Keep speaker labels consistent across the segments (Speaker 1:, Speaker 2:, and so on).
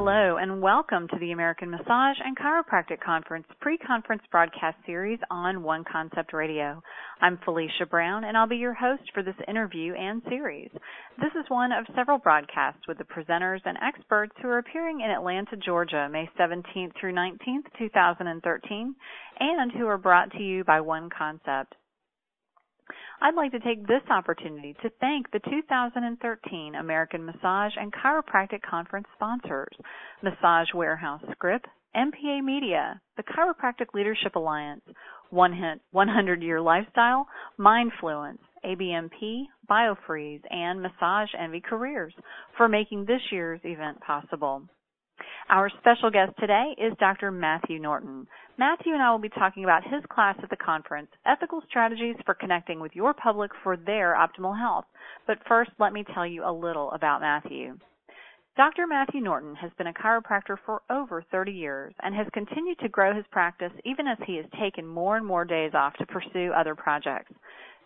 Speaker 1: Hello and welcome to the American Massage and Chiropractic Conference pre-conference broadcast series on One Concept Radio. I'm Felicia Brown and I'll be your host for this interview and series. This is one of several broadcasts with the presenters and experts who are appearing in Atlanta, Georgia, May 17th through 19th, 2013, and who are brought to you by One Concept. I'd like to take this opportunity to thank the 2013 American Massage and Chiropractic Conference sponsors, Massage Warehouse Script, MPA Media, the Chiropractic Leadership Alliance, 100 Year Lifestyle, Mindfluence, ABMP, BioFreeze, and Massage Envy Careers for making this year's event possible. Our special guest today is Dr. Matthew Norton. Matthew and I will be talking about his class at the conference, Ethical Strategies for Connecting with Your Public for Their Optimal Health. But first, let me tell you a little about Matthew. Dr. Matthew Norton has been a chiropractor for over 30 years and has continued to grow his practice even as he has taken more and more days off to pursue other projects.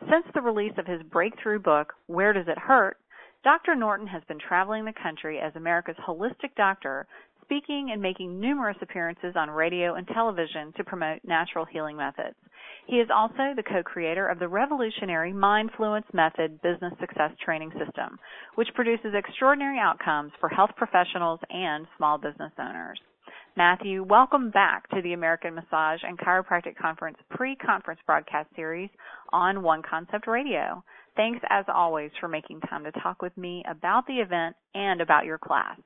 Speaker 1: Since the release of his breakthrough book, Where Does It Hurt?, Dr. Norton has been traveling the country as America's holistic doctor, speaking and making numerous appearances on radio and television to promote natural healing methods. He is also the co-creator of the revolutionary Mindfluence Method Business Success Training System, which produces extraordinary outcomes for health professionals and small business owners. Matthew, welcome back to the American Massage and Chiropractic Conference pre-conference broadcast series on One Concept Radio. Thanks, as always, for making time to talk with me about the event and about your class.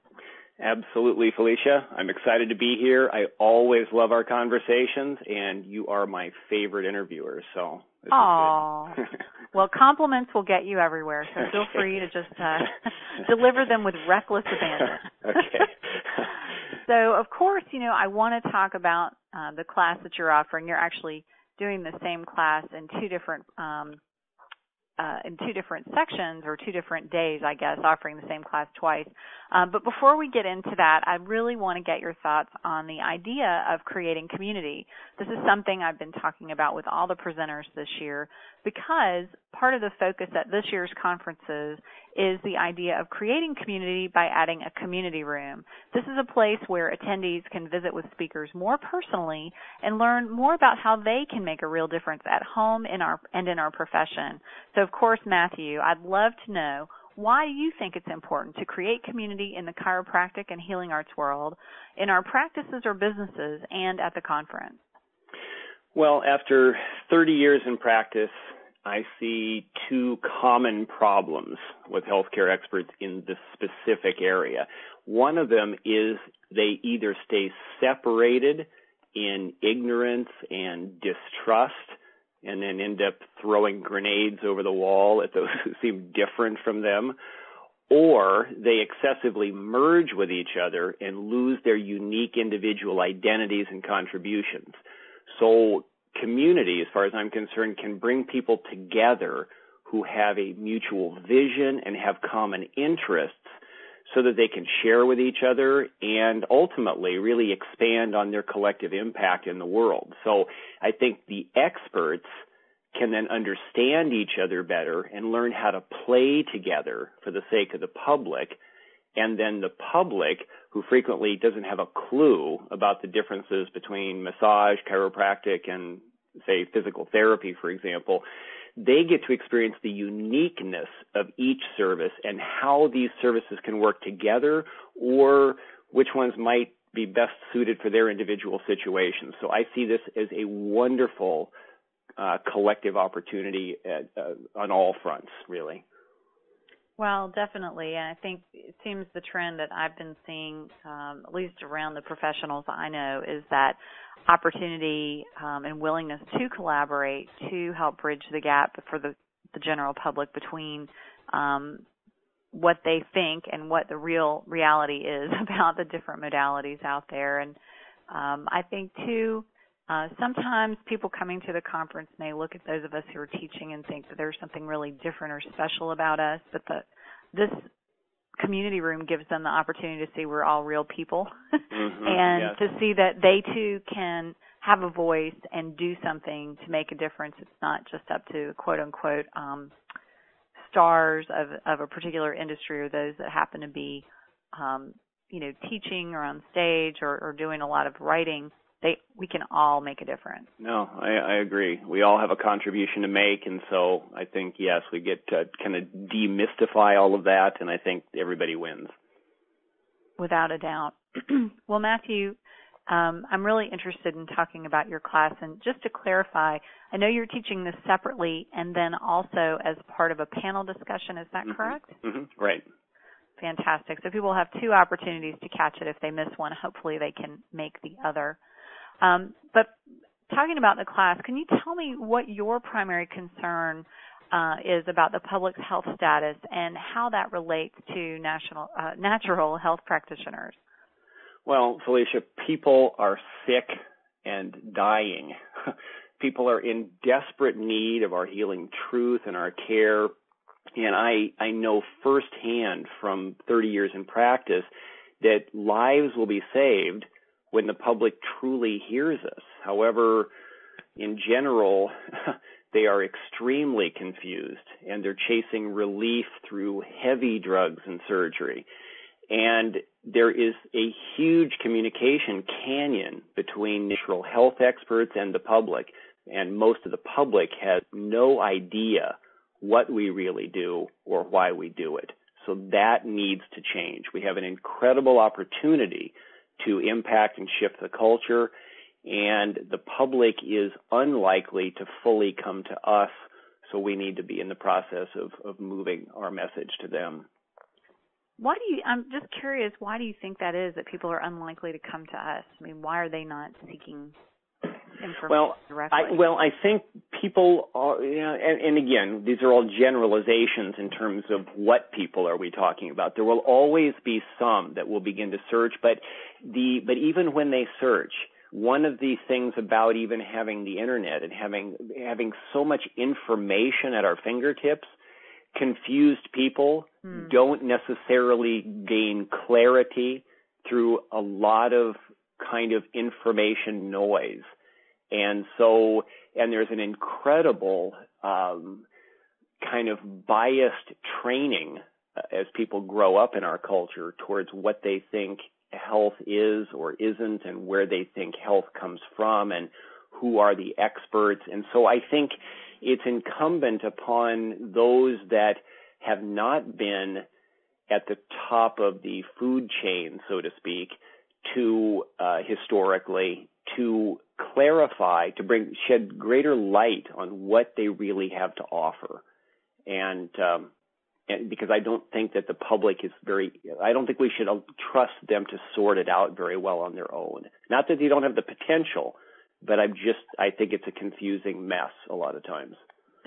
Speaker 2: Absolutely, Felicia. I'm excited to be here. I always love our conversations, and you are my favorite interviewer, so this is good.
Speaker 1: Well, compliments will get you everywhere, so feel free to just deliver them with reckless abandon.
Speaker 2: Okay.
Speaker 1: So, of course, I want to talk about the class that you're offering. You're actually doing the same class in two different sections or 2 different days, I guess, offering the same class twice. But before we get into that, I really want to get your thoughts on the idea of creating community. This is something I've been talking about with all the presenters this year because part of the focus at this year's conferences is the idea of creating community by adding a community room. This is a place where attendees can visit with speakers more personally and learn more about how they can make a real difference at home in our profession. So, of course, Matthew, I'd love to know, why do you think it's important to create community in the chiropractic and healing arts world, in our practices or businesses, and at the conference?
Speaker 2: Well, after 30 years in practice, I see 2 common problems with healthcare experts in this specific area. One of them is they either stay separated in ignorance and distrust and then end up throwing grenades over the wall at those who seem different from them, or they excessively merge with each other and lose their unique individual identities and contributions. So community, as far as I'm concerned, can bring people together who have a mutual vision and have common interests so that they can share with each other and ultimately really expand on their collective impact in the world. So I think the experts can then understand each other better and learn how to play together for the sake of the public. And then the public, who frequently doesn't have a clue about the differences between massage, chiropractic, and, say, physical therapy, for example, they get to experience the uniqueness of each service and how these services can work together or which ones might be best suited for their individual situations. So I see this as a wonderful collective opportunity on all fronts, really.
Speaker 1: Well, definitely. And I think it seems the trend that I've been seeing, at least around the professionals I know, is that opportunity and willingness to collaborate to help bridge the gap for the general public between what they think and what the real reality is about the different modalities out there. And I think, too, sometimes people coming to the conference may look at those of us who are teaching and think that there's something really different or special about us, but this community room gives them the opportunity to see we're all real people and to see that they too can have a voice and do something to make a difference. It's not just up to quote unquote stars of a particular industry or those that happen to be teaching or on stage or doing a lot of writing, we can all make a difference.
Speaker 2: No, I agree. We all have a contribution to make, and so I think, yes, we get to kind of demystify all of that, and I think everybody wins.
Speaker 1: Without a doubt. Well, Matthew, I'm really interested in talking about your class, and just to clarify, I know you're teaching this separately and then also as part of a panel discussion. Is that correct?
Speaker 2: Mm-hmm. Right.
Speaker 1: Fantastic. So people have two opportunities to catch it. If they miss one, hopefully they can make the other. But talking about the class, can you tell me what your primary concern is about the public's health status and how that relates to natural health practitioners?
Speaker 2: Well, Felicia, people are sick and dying. People are in desperate need of our healing truth and our care. And I know firsthand from 30 years in practice that lives will be saved when the public truly hears us. However, in general, they are extremely confused, and they're chasing relief through heavy drugs and surgery. And there is a huge communication canyon between natural health experts and the public, and most of the public has no idea what we really do or why we do it. So that needs to change. We have an incredible opportunity to impact and shift the culture, and the public is unlikely to fully come to us, so we need to be in the process of moving our message to them.
Speaker 1: I'm just curious, why do you think that is, that people are unlikely to come to us? I mean, why are they not seeking information directly?
Speaker 2: I think people are, and again, these are all generalizations in terms of what people are we talking about. There will always be some that will begin to search, but even when they search, one of the things about even having the internet and having so much information at our fingertips, confused people don't necessarily gain clarity through a lot of kind of information noise. And there's an incredible kind of biased training as people grow up in our culture towards what they think health is or isn't, and where they think health comes from, and who are the experts. And so I think it's incumbent upon those that have not been at the top of the food chain, so to speak, to historically, to clarify, to shed greater light on what they really have to offer. And because I don't think that the public I don't think we should trust them to sort it out very well on their own. Not that they don't have the potential, but I think it's a confusing mess a lot of times.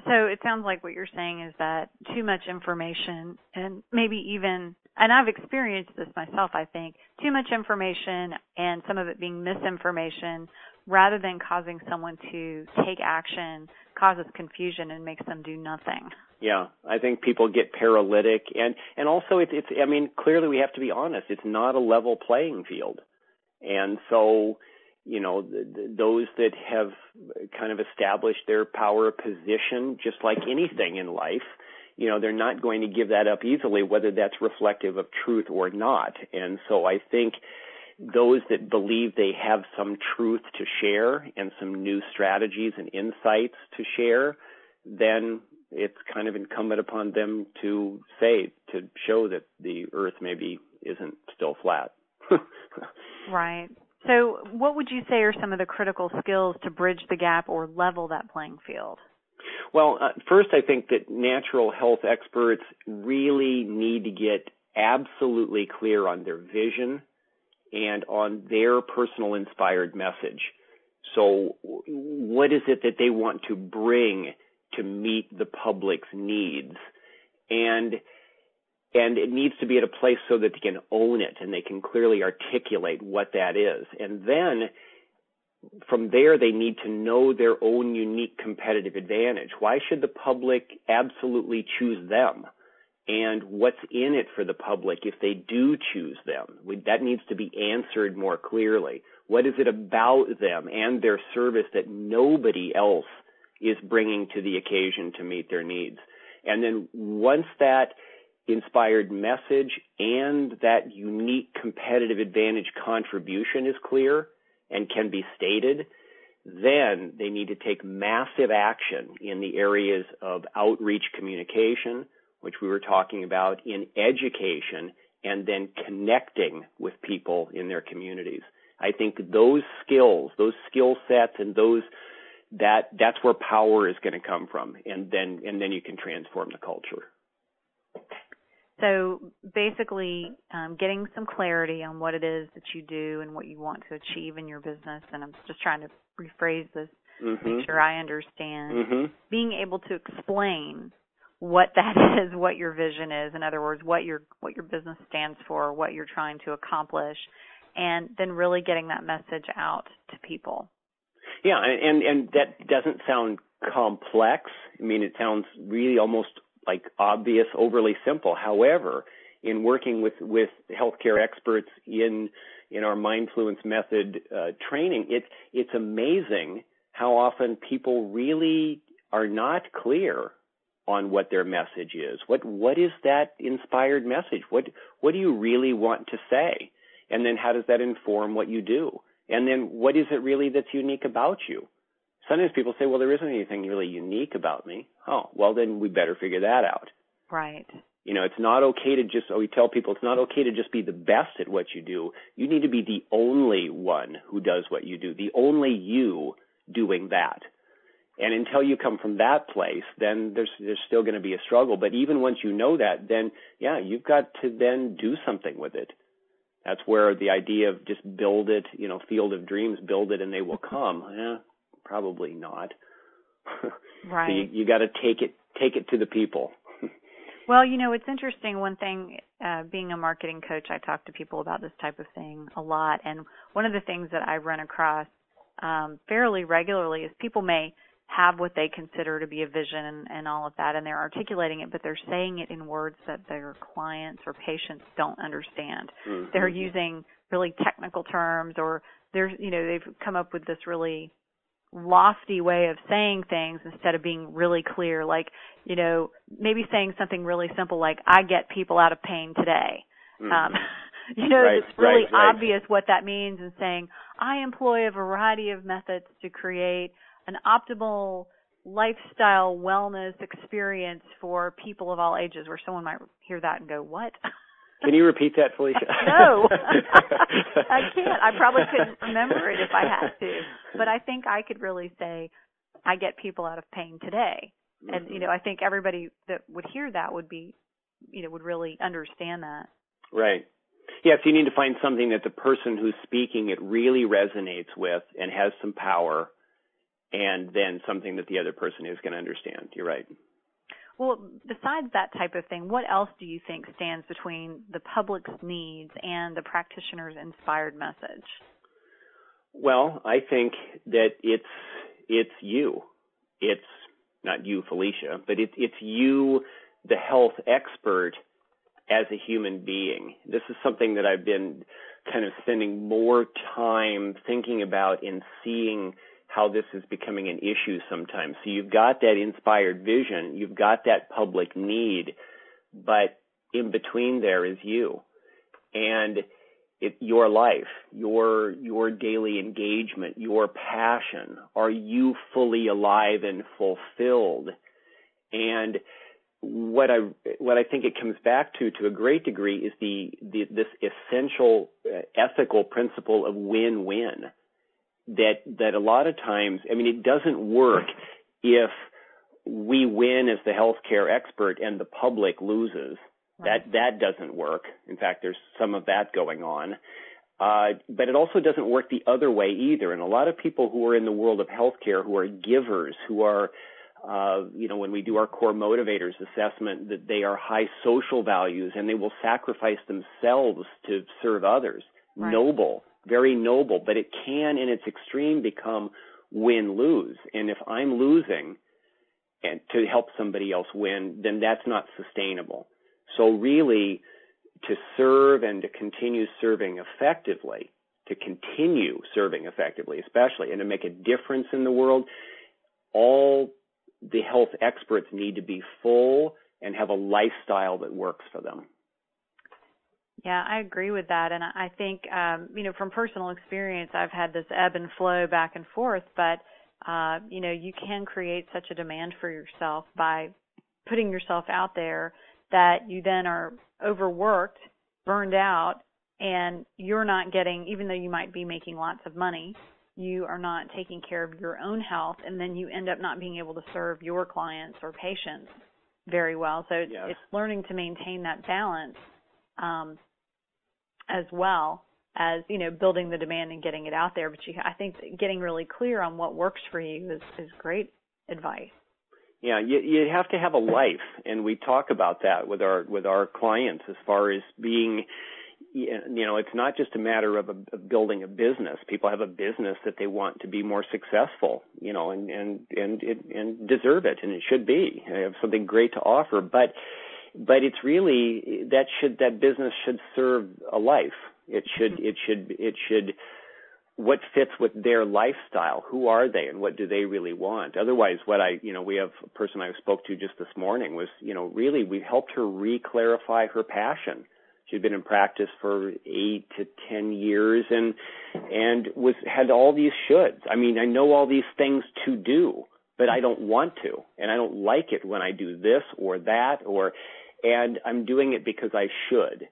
Speaker 1: So it sounds like what you're saying is that too much information, and maybe even, and I've experienced this myself, I think, too much information and some of it being misinformation, rather than causing someone to take action, causes confusion and makes them do nothing.
Speaker 2: Yeah, I think people get paralytic, and also it's I mean, clearly we have to be honest, it's not a level playing field. And so, those that have kind of established their power position, just like anything in life, they're not going to give that up easily, whether that's reflective of truth or not. And so I think those that believe they have some truth to share and some new strategies and insights to share, then it's kind of incumbent upon them to show that the earth maybe isn't still flat.
Speaker 1: Right. So what would you say are some of the critical skills to bridge the gap or level that playing field?
Speaker 2: Well, first, I think that natural health experts really need to get absolutely clear on their vision and on their personal inspired message. So what is it that they want to bring to meet the public's needs? And it needs to be at a place so that they can own it and they can clearly articulate what that is. And then from there, they need to know their own unique competitive advantage. Why should the public absolutely choose them? And what's in it for the public if they do choose them? That needs to be answered more clearly. What is it about them and their service that nobody else is bringing to the occasion to meet their needs? And then once that inspired message and that unique competitive advantage contribution is clear and can be stated, then they need to take massive action in the areas of outreach communication, which we were talking about, in education, and then connecting with people in their communities. I think those skills, those skill sets, and that's where power is going to come from, and then you can transform the culture.
Speaker 1: So basically, getting some clarity on what it is that you do and what you want to achieve in your business, and I'm just trying to rephrase this, make sure I understand. Being able to explain what that is, what your vision is, in other words, what your business stands for, what you're trying to accomplish, and then really getting that message out to people.
Speaker 2: Yeah, and that doesn't sound complex. I mean, it sounds really almost like obvious, overly simple. However, in working with healthcare experts in our Mindfluence method training, it's amazing how often people really are not clear on what their message is. What is that inspired message? What do you really want to say? And then how does that inform what you do? And then what is it really that's unique about you? Sometimes people say, well, there isn't anything really unique about me. Oh, well, then we better figure that out.
Speaker 1: Right.
Speaker 2: It's not okay to we tell people it's not okay to just be the best at what you do. You need to be the only one who does what you do, the only you doing that. And until you come from that place, then there's still going to be a struggle. But even once you know that, then, yeah, you've got to then do something with it. That's where the idea of just build it, field of dreams, build it and they will come. Probably not.
Speaker 1: Right.
Speaker 2: So you got to take it to the people.
Speaker 1: Well, it's interesting. One thing, being a marketing coach, I talk to people about this type of thing a lot. And one of the things that I run across fairly regularly is people may have what they consider to be a vision and all of that, and they're articulating it, but they're saying it in words that their clients or patients don't understand. They're using really technical terms, or they've come up with this really lofty way of saying things instead of being really clear, like, maybe saying something really simple like, I get people out of pain today.
Speaker 2: Right,
Speaker 1: it's really
Speaker 2: right.
Speaker 1: obvious what that means, and saying, I employ a variety of methods to create an optimal lifestyle wellness experience for people of all ages, where someone might hear that and go, what?
Speaker 2: Can you repeat that, Felicia?
Speaker 1: No, I can't. I probably couldn't remember it if I had to. But I think I could really say, I get people out of pain today. And, I think everybody that would hear that would be, would really understand that.
Speaker 2: Right. Yes, you need to find something that the person who's speaking it really resonates with and has some power, and then something that the other person is going to understand. You're right.
Speaker 1: Well, besides that type of thing, what else do you think stands between the public's needs and the practitioner's inspired message?
Speaker 2: Well, I think that it's you. It's not you, Felicia, but it's you, the health expert, as a human being. This is something that I've been kind of spending more time thinking about and seeing how this is becoming an issue sometimes. So you've got that inspired vision, you've got that public need, but in between there is you. And your life, your daily engagement, your passion. Are you fully alive and fulfilled? And what I think it comes back to a great degree is this essential ethical principle of win-win. That a lot of times, it doesn't work if we win as the healthcare expert and the public loses. Right. That doesn't work. In fact, there's some of that going on. But it also doesn't work the other way either. And a lot of people who are in the world of healthcare, who are givers, who are, when we do our core motivators assessment, that they are high social values and they will sacrifice themselves to serve others. Right. Noble. Very noble, but it can, in its extreme, become win-lose. And if I'm losing and to help somebody else win, then that's not sustainable. So really, to serve and to continue serving effectively, especially, and to make a difference in the world, all the health experts need to be full, and have a lifestyle that works for them.
Speaker 1: Yeah, I agree with that. And I think, from personal experience, I've had this ebb and flow back and forth, but, you can create such a demand for yourself by putting yourself out there that you then are overworked, burned out, and you're not getting, even though you might be making lots of money, you are not taking care of your own health, and then you end up not being able to serve your clients or patients very well. So it's learning to maintain that balance as well as, building the demand and getting it out there. But I think getting really clear on what works for you is great advice.
Speaker 2: Yeah, you have to have a life, and we talk about that with our clients as far as being, it's not just a matter of building a business. People have a business that they want to be more successful, and deserve it, and it should be. They have something great to offer, but it's really that business should serve a life. It should what fits with their lifestyle. Who are they and what do they really want? Otherwise, we have a person I spoke to just this morning was, really we helped her re-clarify her passion. She'd been in practice for 8 to 10 years and had all these shoulds. I mean, I know all these things to do, but I don't want to, and I don't like it when I do this or that, and I'm doing it because I should.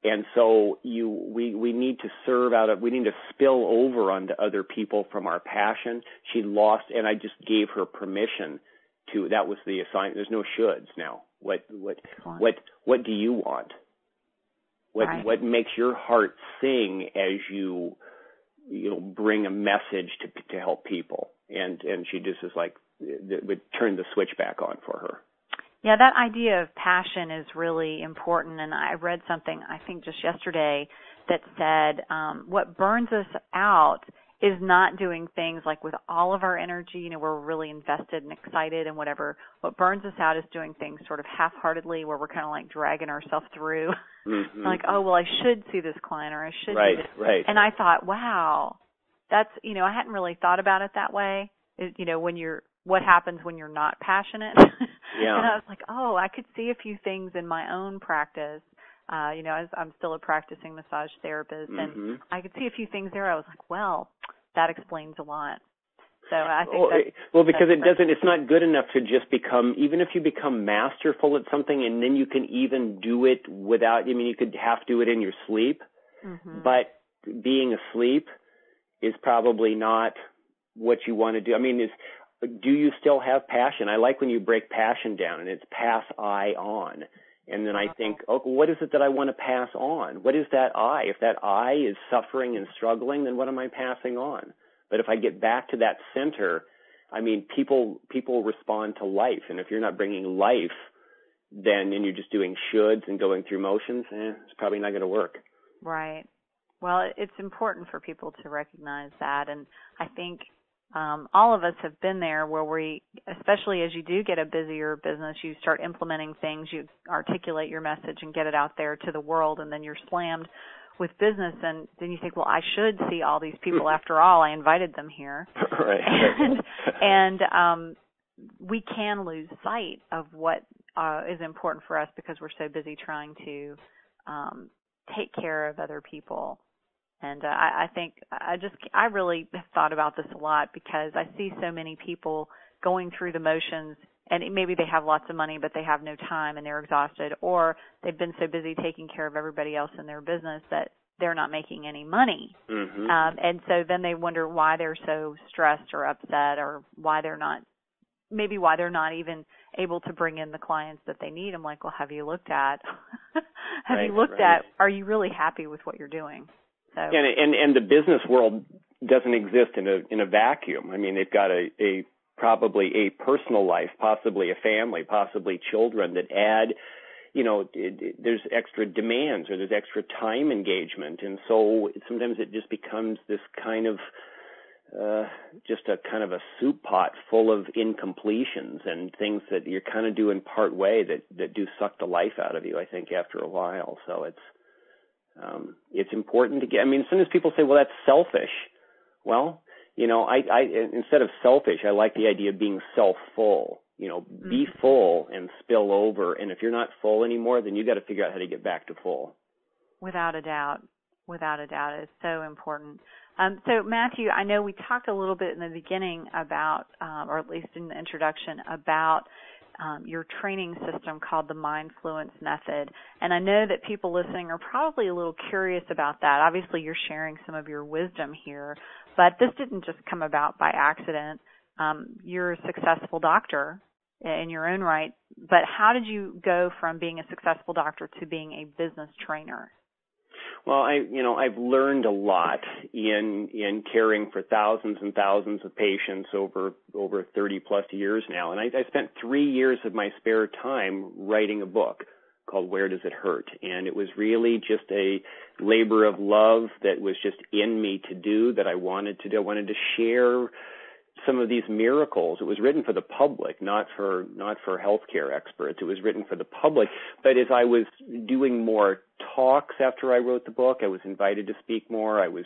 Speaker 2: And so we need to we need to spill over onto other people from our passion. She lost, and I just gave her permission to. That was the assignment. There's no shoulds now. What do you want? What makes your heart sing as you bring a message to help people? And she just is like, would turn the switch back on for her.
Speaker 1: Yeah, that idea of passion is really important. And I read something, I think just yesterday, that said what burns us out is not doing things like with all of our energy, we're really invested and excited and whatever. What burns us out is doing things sort of half-heartedly where we're kind of like dragging ourselves through. Mm-hmm. Like, oh, well, I should see this client or I should do this.
Speaker 2: Right.
Speaker 1: And I thought, wow, that's, I hadn't really thought about it that way. What happens when you're not passionate.
Speaker 2: Yeah.
Speaker 1: And I was like, oh, I could see a few things in my own practice. I'm still a practicing massage therapist, and I could see a few things there. I was like, well, that explains a lot. So I think
Speaker 2: because it's not good enough to just become, even if you become masterful at something and then you can even do it without, you could half do it in your sleep, but being asleep is probably not what you want to do. Do you still have passion? I like when you break passion down and it's pass I on. And then I think, what is it that I want to pass on? What is that I? If that I is suffering and struggling, then what am I passing on? But if I get back to that center, people respond to life. And if you're not bringing life, and you're just doing shoulds and going through motions, it's probably not going to work.
Speaker 1: Right. Well, it's important for people to recognize that. And I think all of us have been there where especially as you do get a busier business, you start implementing things, you articulate your message and get it out there to the world, and then you're slammed with business, and then you think, well, I should see all these people after all. I invited them here.
Speaker 2: Right.
Speaker 1: And we can lose sight of what is important for us because we're so busy trying to take care of other people. And I think I really have thought about this a lot because I see so many people going through the motions, and maybe they have lots of money, but they have no time and they're exhausted, or they've been so busy taking care of everybody else in their business that they're not making any money. And so then they wonder why they're so stressed or upset, or why they're not even able to bring in the clients that they need. I'm like, well, have you looked at, are you really happy with what you're doing? So.
Speaker 2: And the business world doesn't exist in a vacuum. They've got probably a personal life, possibly a family, possibly children that add, there's extra demands or there's extra time engagement. And so sometimes it just becomes this kind of, just a kind of a soup pot full of incompletions and things that you're kind of doing part way that do suck the life out of you, I think, after a while. So it's important to get, sometimes people say, well, that's selfish. Well, I instead of selfish, I like the idea of being self-full. Be full and spill over. And if you're not full anymore, then you got to figure out how to get back to full.
Speaker 1: Without a doubt. Without a doubt. It's so important. So, Matthew, I know we talked a little bit in the beginning about, or at least in the introduction, about your training system called the Mindfluence Method. And I know that people listening are probably a little curious about that. Obviously, you're sharing some of your wisdom here, but this didn't just come about by accident. You're a successful doctor in your own right, but how did you go from being a successful doctor to being a business trainer?
Speaker 2: Well, I've learned a lot in caring for thousands and thousands of patients over 30 plus years now. And I spent 3 years of my spare time writing a book called Where Does It Hurt? And it was really just a labor of love that was just in me to do, that I wanted to do. I wanted to share some of these miracles. It was written for the public, not for healthcare experts. It was written for the public. But as I was doing more talks after I wrote the book, I was invited to speak more. I was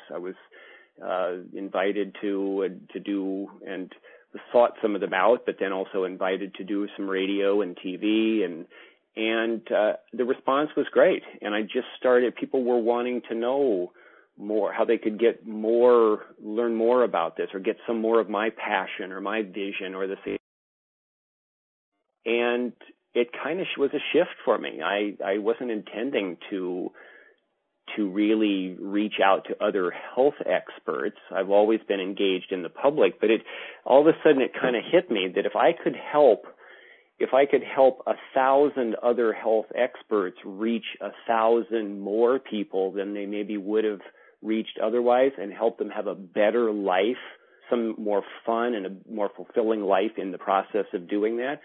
Speaker 2: invited to do and sought some of them out, but then also invited to do some radio and TV, and the response was great. And I just started. People were wanting to know more, how they could learn more about this, or get some more of my passion or my vision or the thing. And it kind of was a shift for me. I wasn't intending to really reach out to other health experts. I've always been engaged in the public, but all of a sudden it kind of hit me that if I could help 1,000 other health experts reach 1,000 more people than they maybe would have reached otherwise, and help them have a better life, some more fun and a more fulfilling life in the process of doing that,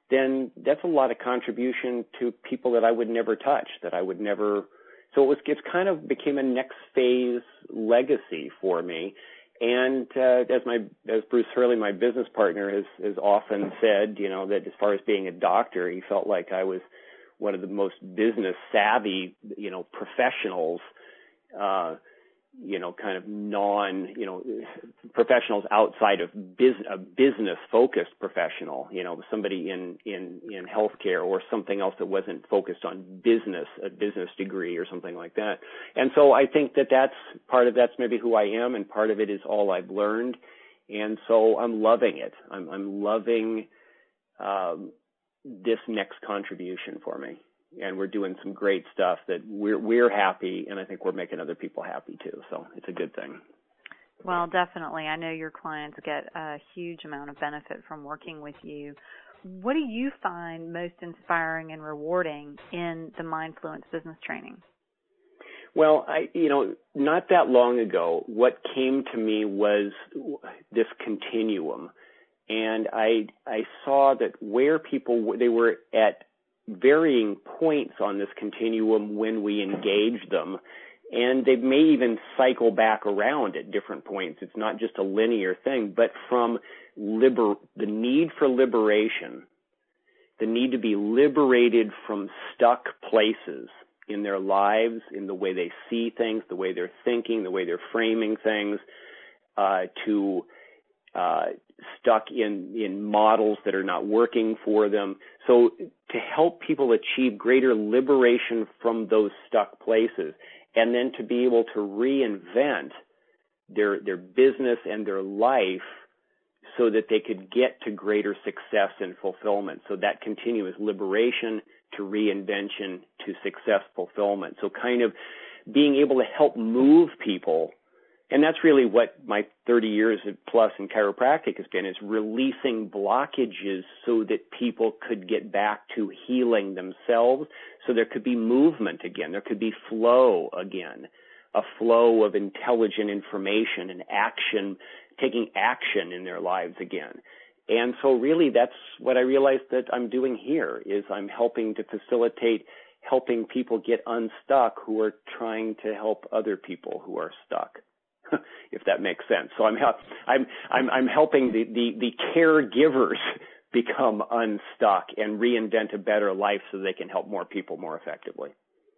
Speaker 2: then that's a lot of contribution to people that I would never touch, that I would never. So it kind of became a next phase legacy for me. And as Bruce Hurley, my business partner, has often said, that as far as being a doctor, he felt like I was one of the most business savvy, professionals, kind of professionals outside of a business-focused professional, somebody in healthcare or something else that wasn't focused on business, a business degree or something like that. And so I think that's maybe who I am, and part of it is all I've learned. And so I'm loving it. I'm loving this next contribution for me. And we're doing some great stuff that we're happy, and I think we're making other people happy too. So it's a good thing.
Speaker 1: Well, definitely. I know your clients get a huge amount of benefit from working with you. What do you find most inspiring and rewarding in the Mindfluence business training?
Speaker 2: Well, not that long ago, what came to me was this continuum, and I saw that where they were at varying points on this continuum when we engage them, and they may even cycle back around at different points. It's not just a linear thing, but from the need for liberation, the need to be liberated from stuck places in their lives, in the way they see things, the way they're thinking, the way they're framing things, to stuck in models that are not working for them. So to help people achieve greater liberation from those stuck places, and then to be able to reinvent their business and their life so that they could get to greater success and fulfillment. So that continuous liberation to reinvention to success fulfillment. So kind of being able to help move people. And that's really what my 30 years plus in chiropractic has been, is releasing blockages so that people could get back to healing themselves, so there could be movement again, there could be flow again, a flow of intelligent information and action, taking action in their lives again. And so really that's what I realized that I'm doing here, is I'm helping to facilitate helping people get unstuck who are trying to help other people who are stuck. If that makes sense. So I'm helping the caregivers become unstuck and reinvent a better life so they can help more people more effectively.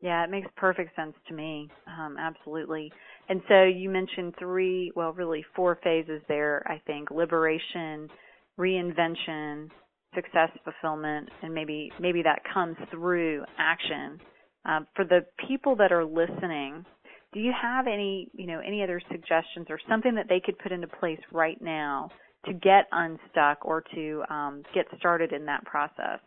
Speaker 1: Yeah, it makes perfect sense to me. Absolutely. And so you mentioned 4 phases there, I think: liberation, reinvention, success, fulfillment, and maybe that comes through action. For the people that are listening, do you have any other suggestions or something that they could put into place right now to get unstuck or to get started in that process?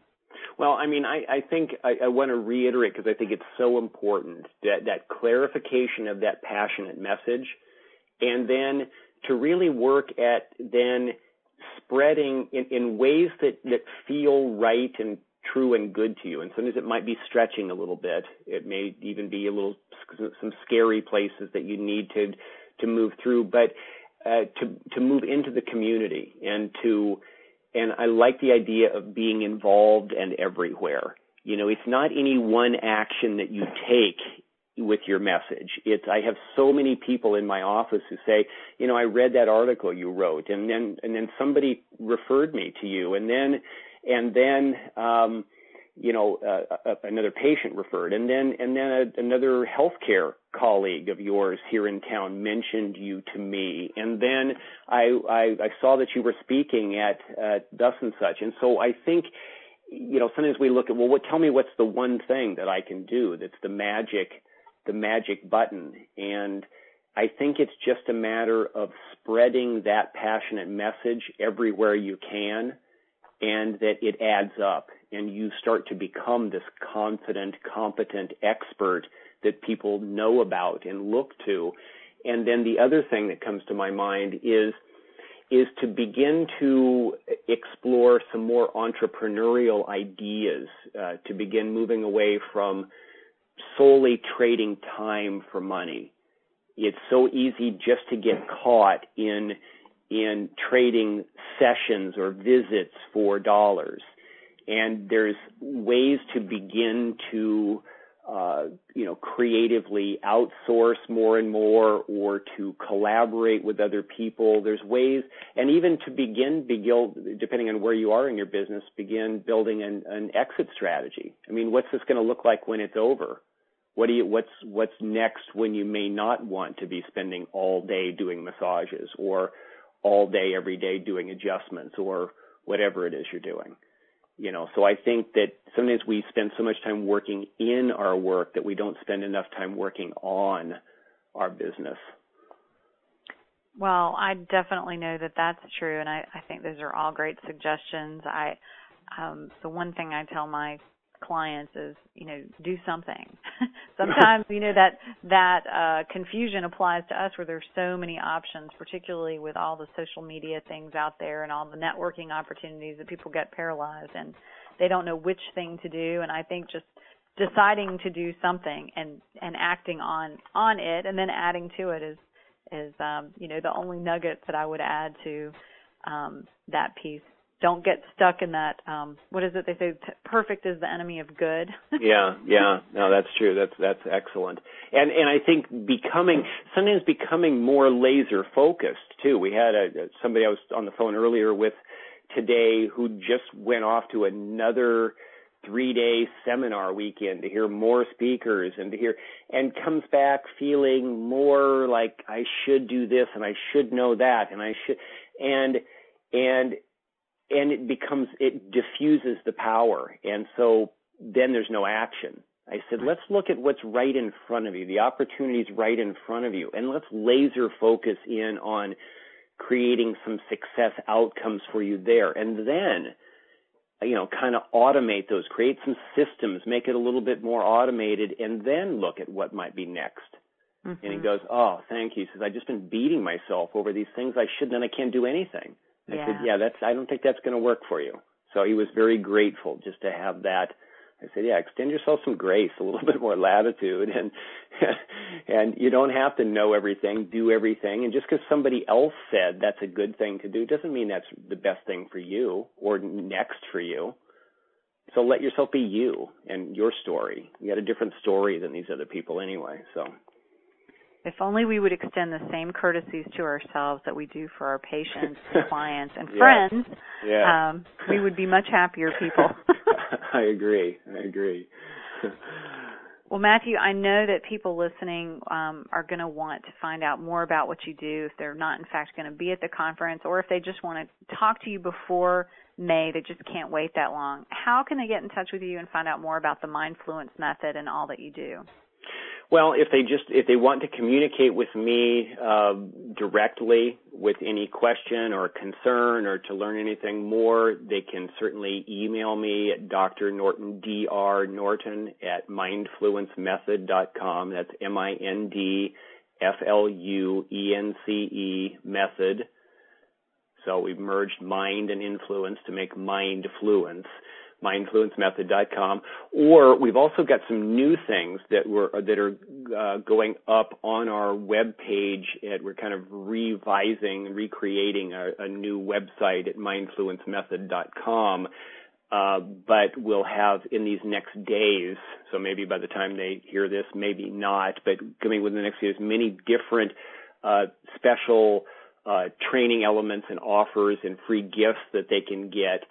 Speaker 2: Well, I mean, I think I want to reiterate, because I think it's so important, that clarification of that passionate message, and then to really work at then spreading in ways that feel right and true and good to you. And sometimes it might be stretching a little bit. It may even be some scary places that you need to move through, but to move into the community and I like the idea of being involved and everywhere. It's not any one action that you take with your message. I have so many people in my office who say, I read that article you wrote, and then somebody referred me to you, and then another patient referred, and then another healthcare colleague of yours here in town mentioned you to me, and then I saw that you were speaking at thus and such. And so I think, sometimes we look at, tell me what's the one thing that I can do that's the magic button. And I think it's just a matter of spreading that passionate message everywhere you can, and that it adds up, and you start to become this confident, competent expert that people know about and look to. And then the other thing that comes to my mind is to begin to explore some more entrepreneurial ideas, to begin moving away from solely trading time for money. It's so easy just to get caught in trading sessions or visits for dollars. And there's ways to begin to, creatively outsource more and more, or to collaborate with other people. There's ways, and even to begin, depending on where you are in your business, begin building an exit strategy. I mean, what's this going to look like when it's over? What's next when you may not want to be spending all day doing massages, or all day, every day doing adjustments, or whatever it is you're doing? So I think that sometimes we spend so much time working in our work that we don't spend enough time working on our business.
Speaker 1: Well, I definitely know that that's true, and I think those are all great suggestions. The one thing I tell my clients is, do something. Sometimes, that confusion applies to us, where there's so many options, particularly with all the social media things out there and all the networking opportunities, that people get paralyzed and they don't know which thing to do. And I think just deciding to do something and acting on it, and then adding to it is the only nugget that I would add to that piece. Don't get stuck in that, what is it they say, perfect is the enemy of good.
Speaker 2: Yeah. No, that's true. That's excellent. And I think sometimes becoming more laser focused too. We had somebody I was on the phone earlier with today who just went off to another 3-day seminar weekend to hear more speakers and comes back feeling more like I should do this and I should know that and I should, and it diffuses the power. And so then there's no action. I said, let's look at what's right in front of you, the opportunities right in front of you, and let's laser focus in on creating some success outcomes for you there. And then, kind of automate those, create some systems, make it a little bit more automated, and then look at what might be next. Mm-hmm. And he goes, oh, thank you. He says, I've just been beating myself over these things I should, then I can't do anything. I said, I don't think that's going to work for you. So he was very grateful just to have that. I said, extend yourself some grace, a little bit more latitude, and you don't have to know everything, do everything. And just because somebody else said that's a good thing to do doesn't mean that's the best thing for you or next for you. So let yourself be you and your story. You got a different story than these other people anyway, so.
Speaker 1: If only we would extend the same courtesies to ourselves that we do for our patients, and clients, and friends, we would be much happier people.
Speaker 2: I agree.
Speaker 1: Well, Matthew, I know that people listening are going to want to find out more about what you do if they're not, in fact, going to be at the conference, or if they just want to talk to you before May, they just can't wait that long. How can they get in touch with you and find out more about the Mindfluence method and all that you do?
Speaker 2: Well, if they want to communicate with me directly with any question or concern or to learn anything more, they can certainly email me at Dr. Norton, Dr. Norton at mindfluencemethod.com. That's MINDFLUENCE method. So we've merged mind and influence to make Mindfluence. mindfluencemethod.com, or we've also got some new things that are going up on our web page. We're kind of recreating a new website at mindfluencemethod.com, but we'll have in these next days, so maybe by the time they hear this, maybe not, but coming within the next few days, many different special training elements and offers and free gifts that they can get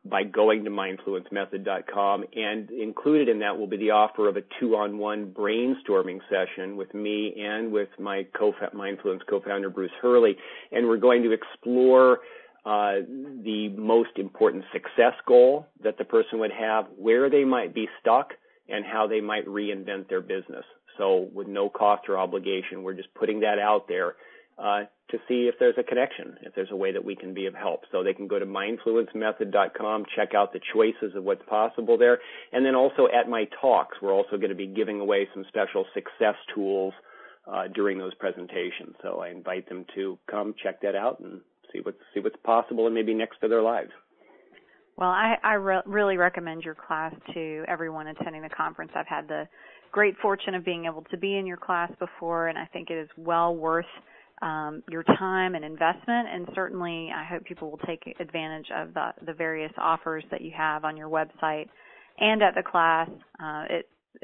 Speaker 2: by going to mindfluencemethod.com, and included in that will be the offer of a 2-on-1 brainstorming session with me and with my Mindfluence co-founder, Bruce Hurley, and we're going to explore the most important success goal that the person would have, where they might be stuck, and how they might reinvent their business. So with no cost or obligation, we're just putting that out there to see if there's a connection, if there's a way that we can be of help. So they can go to mindfluencemethod.com, check out the choices of what's possible there. And then also at my talks, we're also going to be giving away some special success tools during those presentations. So I invite them to come check that out and see what's possible and maybe next to their lives.
Speaker 1: Well, I really recommend your class to everyone attending the conference. I've had the great fortune of being able to be in your class before, and I think it is well worth your time and investment, and certainly I hope people will take advantage of the various offers that you have on your website and at the class.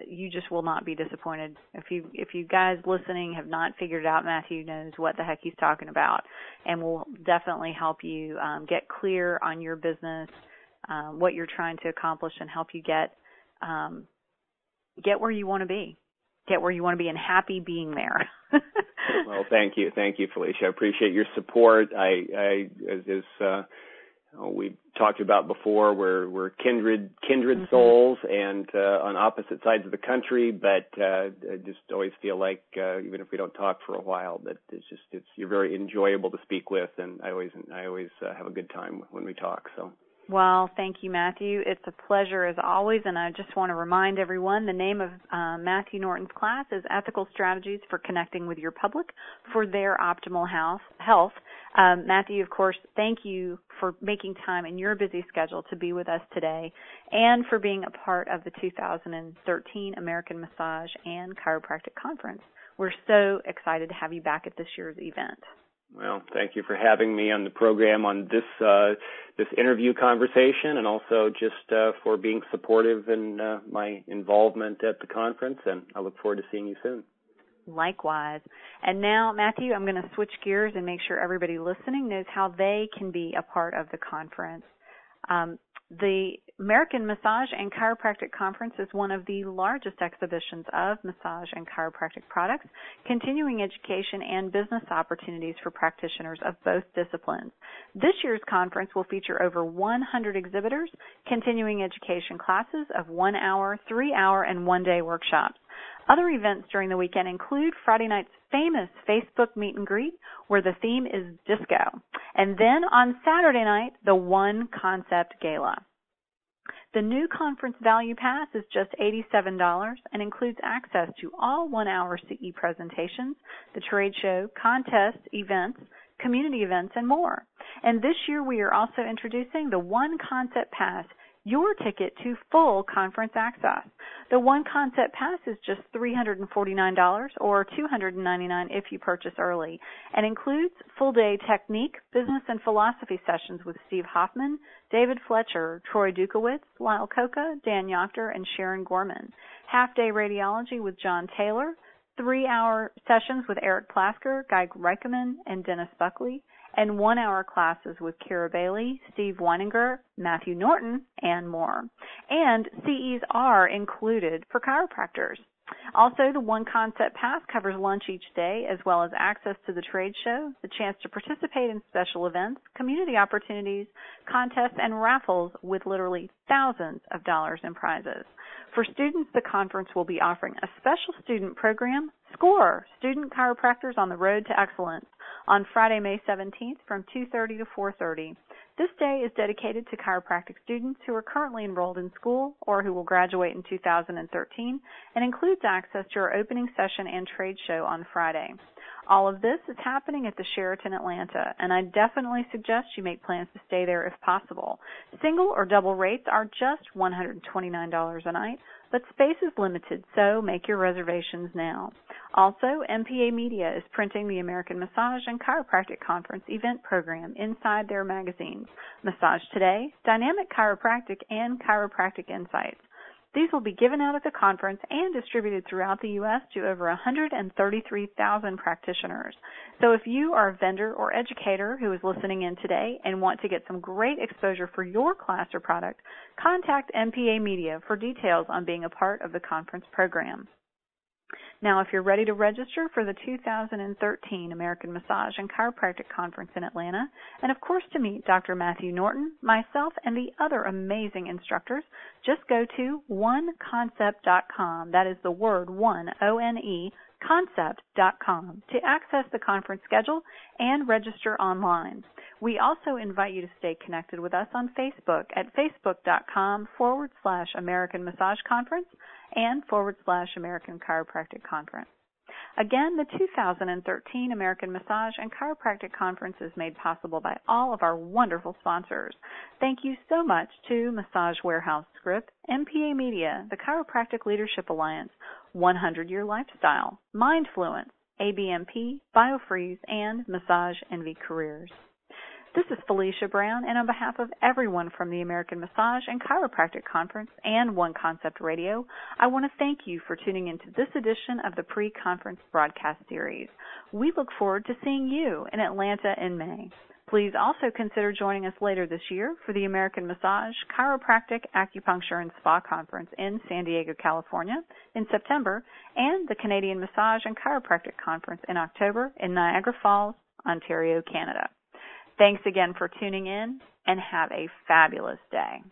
Speaker 1: You just will not be disappointed. If you guys listening have not figured it out, Matthew knows what the heck he's talking about, and will definitely help you get clear on your business, what you're trying to accomplish, and help you get where you want to be. Get where you want to be and happy being there.
Speaker 2: Well, thank you, Felicia. I appreciate your support. As we've talked about before, we're kindred mm-hmm. souls and on opposite sides of the country. But I just always feel like even if we don't talk for a while, that you're very enjoyable to speak with, and I always have a good time when we talk. So.
Speaker 1: Well, thank you, Matthew. It's a pleasure as always, and I just want to remind everyone the name of Matthew Norton's class is Ethical Strategies for Connecting with Your Public for Their Optimal Health. Matthew, of course, thank you for making time in your busy schedule to be with us today and for being a part of the 2013 American Massage and Chiropractic Conference. We're so excited to have you back at this year's event.
Speaker 2: Well, thank you for having me on the program on this interview conversation, and also just for being supportive in my involvement at the conference, and I look forward to seeing you soon.
Speaker 1: Likewise. And now, Matthew, I'm going to switch gears and make sure everybody listening knows how they can be a part of the conference. The American Massage and Chiropractic Conference is one of the largest exhibitions of massage and chiropractic products, continuing education and business opportunities for practitioners of both disciplines. This year's conference will feature over 100 exhibitors, continuing education classes of 1 hour, 3 hour, and 1-day workshops. Other events during the weekend include Friday night's famous Facebook meet and greet, where the theme is disco. And then on Saturday night, the One Concept Gala. The new conference value pass is just $87 and includes access to all 1-hour CE presentations, the trade show, contests, events, community events, and more. And this year we are also introducing the One Concept Pass, your ticket to full conference access. The One Concept Pass is just $349 or $299 if you purchase early, and includes full-day technique, business, and philosophy sessions with Steve Hoffman, David Fletcher, Troy Dukowitz, Lyle Coca, Dan Yochter, and Sharon Gorman. Half-day radiology with John Taylor, 3-hour sessions with Eric Plasker, Guy Reicherman, and Dennis Buckley, and 1-hour classes with Kira Bailey, Steve Weininger, Matthew Norton, and more. And CEs are included for chiropractors. Also, the One Concept Pass covers lunch each day, as well as access to the trade show, the chance to participate in special events, community opportunities, contests, and raffles with literally thousands of dollars in prizes. For students, the conference will be offering a special student program, SCORE, Student Chiropractors on the Road to Excellence, on Friday, May 17th from 2:30 to 4:30. This day is dedicated to chiropractic students who are currently enrolled in school or who will graduate in 2013 and includes access to our opening session and trade show on Friday. All of this is happening at the Sheraton Atlanta, and I definitely suggest you make plans to stay there if possible. Single or double rates are just $129 a night, but space is limited, so make your reservations now. Also, MPA Media is printing the American Massage and Chiropractic Conference event program inside their magazines, Massage Today, Dynamic Chiropractic, and Chiropractic Insights. These will be given out at the conference and distributed throughout the U.S. to over 133,000 practitioners. So if you are a vendor or educator who is listening in today and want to get some great exposure for your class or product, contact MPA Media for details on being a part of the conference program. Now, if you're ready to register for the 2013 American Massage and Chiropractic Conference in Atlanta, and of course to meet Dr. Matthew Norton, myself, and the other amazing instructors, just go to oneconcept.com. That is the word one, O-N-E, concept.com to access the conference schedule and register online. We also invite you to stay connected with us on Facebook at facebook.com/American Massage Conference and /American Chiropractic Conference. Again, the 2013 American Massage and Chiropractic Conference is made possible by all of our wonderful sponsors. Thank you so much to Massage Warehouse Script, MPA Media, the Chiropractic Leadership Alliance, 100 Year Lifestyle, Mindfluence, ABMP, BioFreeze, and Massage Envy Careers. This is Felicia Brown, and on behalf of everyone from the American Massage and Chiropractic Conference and One Concept Radio, I want to thank you for tuning into this edition of the pre-conference broadcast series. We look forward to seeing you in Atlanta in May. Please also consider joining us later this year for the American Massage, Chiropractic, Acupuncture, and Spa Conference in San Diego, California in September, and the Canadian Massage and Chiropractic Conference in October in Niagara Falls, Ontario, Canada. Thanks again for tuning in, and have a fabulous day.